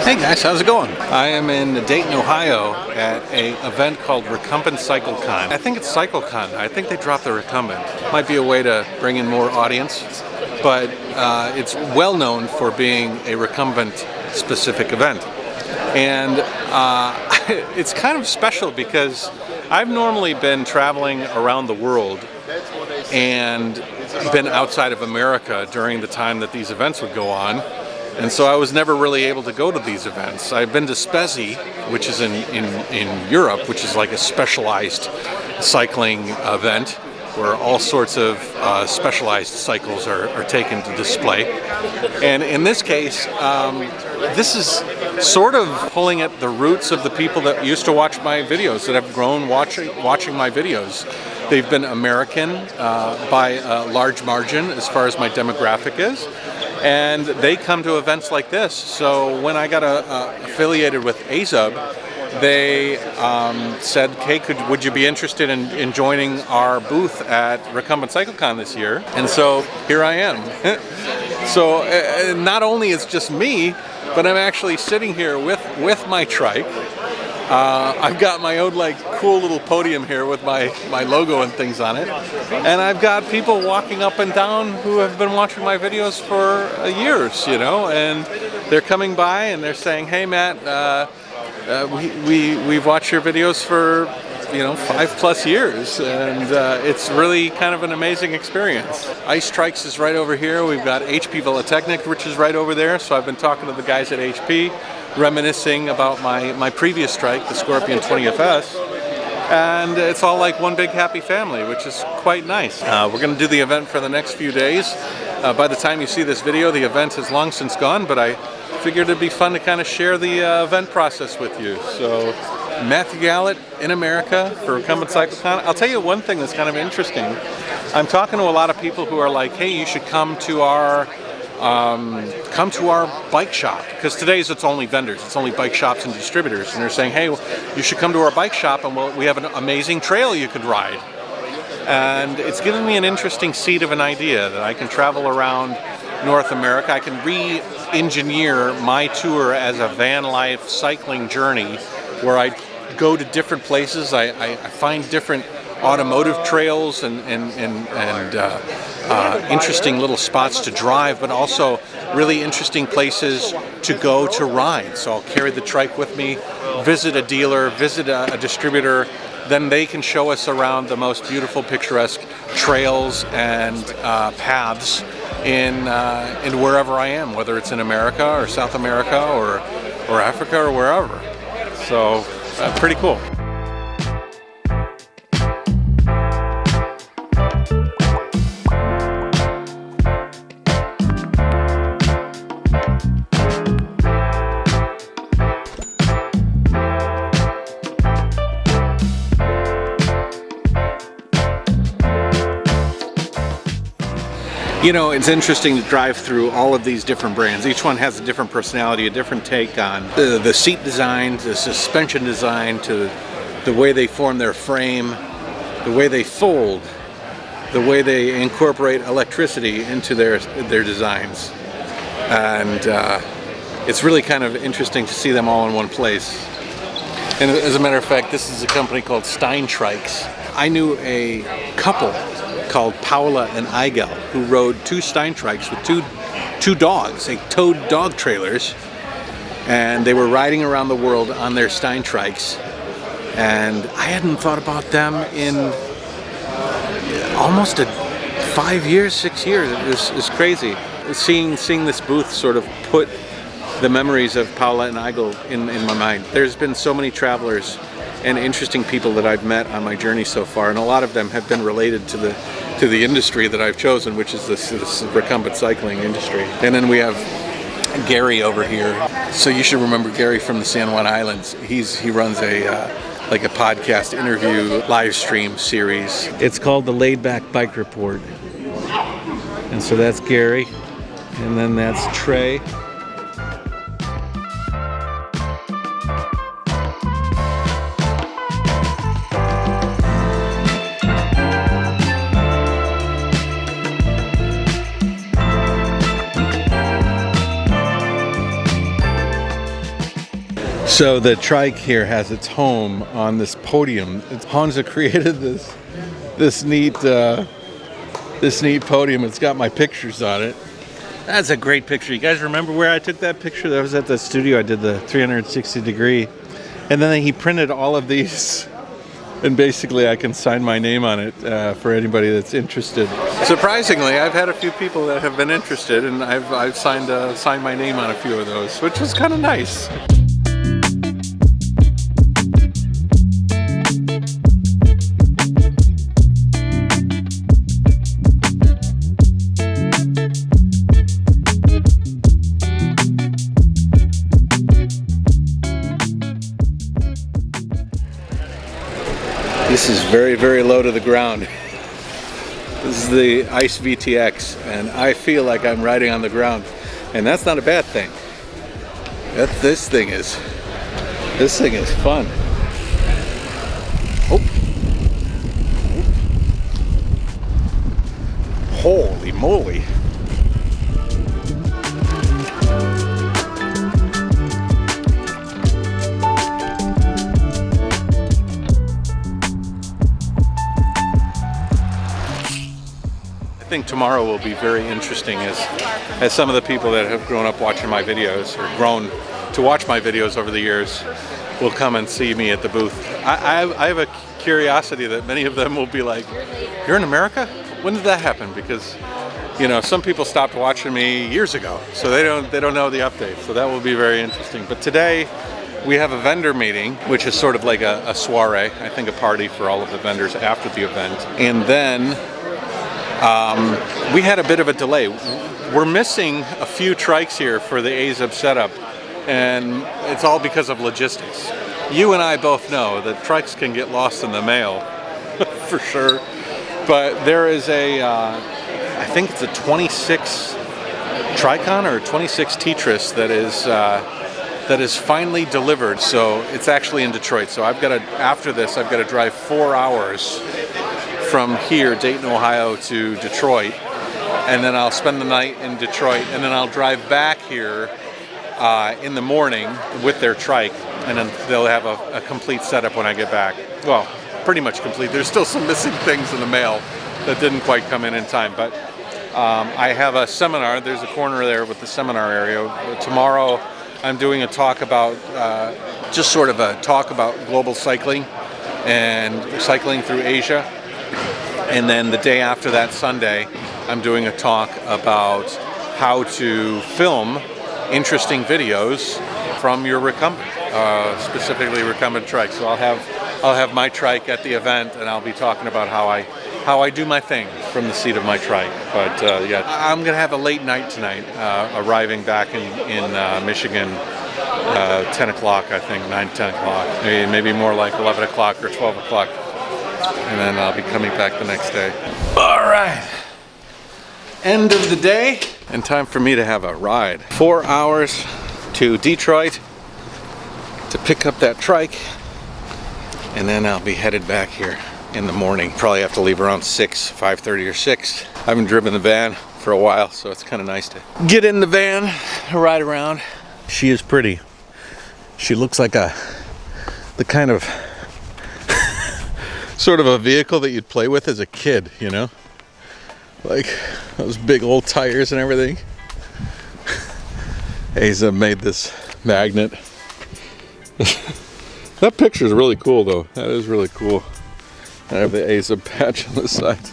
Hey guys, how's it going? I am in Dayton, Ohio at an event called Recumbent Cycle Con. I think it's Cycle Con. I think they dropped the recumbent. Might be a way to bring in more audience, but it's well known for being a recumbent specific event. And it's kind of special because I've normally been traveling around the world and been outside of America during the time that these events would go on. And so I was never really able to go to these events. I've been to Spezi, which is in Europe, which is like a specialized cycling event where all sorts of specialized cycles are taken to display. And in this case, this is sort of pulling at the roots of the people that used to watch my videos, that have grown watching my videos. They've been American by a large margin as far as my demographic is. And they come to events like this. So when I got affiliated with AZUB, they said, hey, would you be interested in joining our booth at Recumbent Cycle Con this year? And so here I am. So not only is it just me, but I'm actually sitting here with my trike. I've got my own like cool little podium here with my logo and things on it, and I've got people walking up and down who have been watching my videos for years, you know, and they're coming by and they're saying, hey Matt, we've watched your videos for 5+ years, and it's really kind of an amazing experience. Ice Trikes is right over here. We've got HP Velotechnik, which is right over there, so I've been talking to the guys at HP, reminiscing about my previous trike, the Scorpion 20FS, and it's all like one big happy family, which is quite nice. We're going to do the event for the next few days. By the time you see this video, the event has long since gone, but I figured it'd be fun to kind of share the event process with you. So, Matthew Gallett in America for Recumbent Cycle Con. I'll tell you one thing that's kind of interesting. I'm talking to a lot of people who are like, hey, you should come to our bike shop, because today's it's only vendors, it's only bike shops and distributors, and they're saying, hey, you should come to our bike shop and we have an amazing trail you could ride. And it's given me an interesting seed of an idea that I can travel around North America. I can re-engineer my tour as a van life cycling journey where I go to different places, I find different automotive trails and interesting little spots to drive, but also really interesting places to go to ride. So I'll carry the trike with me, visit a dealer, visit a distributor, then they can show us around the most beautiful, picturesque trails and paths in wherever I am, whether it's in America or South America or Africa or wherever. So pretty cool. You know, it's interesting to drive through all of these different brands. Each one has a different personality, a different take on the seat design, the suspension design, to the way they form their frame, the way they fold, the way they incorporate electricity into their designs. And it's really kind of interesting to see them all in one place. And as a matter of fact, this is a company called Stein Trikes. I knew a couple called Paula and Igel, who rode 2 Stein Trikes with two dogs, like towed dog trailers, and they were riding around the world on their Stein Trikes. And I hadn't thought about them in almost 5 years, 6 years. It was crazy. Seeing this booth sort of put the memories of Paula and Igel in my mind. There's been so many travelers and interesting people that I've met on my journey so far, and a lot of them have been related to the industry that I've chosen, which is this recumbent cycling industry. And then we have Gary over here. So you should remember Gary from the San Juan Islands. He runs a podcast interview live stream series. It's called the Laid Back Bike Report. And so that's Gary, and then that's Trey. So the trike here has its home on this podium. Hanza created this neat podium. It's got my pictures on it. That's a great picture. You guys remember where I took that picture? That was at the studio. I did the 360 degree. And then he printed all of these. And basically I can sign my name on it for anybody that's interested. Surprisingly, I've had a few people that have been interested, and I've signed my name on a few of those, which was kind of nice. This is very, very low to the ground. This is the Ice VTX, and I feel like I'm riding on the ground, and that's not a bad thing. This thing is fun. Oh. Holy moly. I think tomorrow will be very interesting as some of the people that have grown up watching my videos, or grown to watch my videos over the years, will come and see me at the booth. I have a curiosity that many of them will be like, "You're in America? When did that happen?" Because, you know, some people stopped watching me years ago, so they don't know the update. So that will be very interesting. But today we have a vendor meeting, which is sort of like a soiree, I think a party for all of the vendors after the event. And then we had a bit of a delay. We're missing a few trikes here for the AZEB setup, and it's all because of logistics. You and I both know that trikes can get lost in the mail, for sure. But there is I think it's a 26 Tricon or 26 Tetris that is finally delivered. So it's actually in Detroit. So after this, I've got to drive 4 hours from here, Dayton, Ohio, to Detroit, and then I'll spend the night in Detroit, and then I'll drive back here in the morning with their trike, and then they'll have a complete setup when I get back. Well, pretty much complete. There's still some missing things in the mail that didn't quite come in time, but I have a seminar. There's a corner there with the seminar area. Tomorrow I'm doing a talk about, just sort of a talk about global cycling and cycling through Asia. And then the day after that, Sunday, I'm doing a talk about how to film interesting videos from your recumbent, specifically recumbent trike. So I'll have my trike at the event, and I'll be talking about how I do my thing from the seat of my trike. But yeah, I'm gonna have a late night tonight, arriving back in Michigan, 10 o'clock, I think, 9, 10 o'clock, maybe more like 11 o'clock or 12 o'clock. And then I'll be coming back the next day. All right, end of the day, and time for me to have a ride. 4 hours to Detroit to pick up that trike, and then I'll be headed back here in the morning. Probably have to leave around 5:30 or 6. I haven't driven the van for a while, so it's kind of nice to get in the van, ride around. She is pretty. She looks like the kind of sort of a vehicle that you'd play with as a kid, you know? Like those big old tires and everything. AZEB made this magnet. That picture is really cool though. That is really cool. I have the AZEB patch on the side.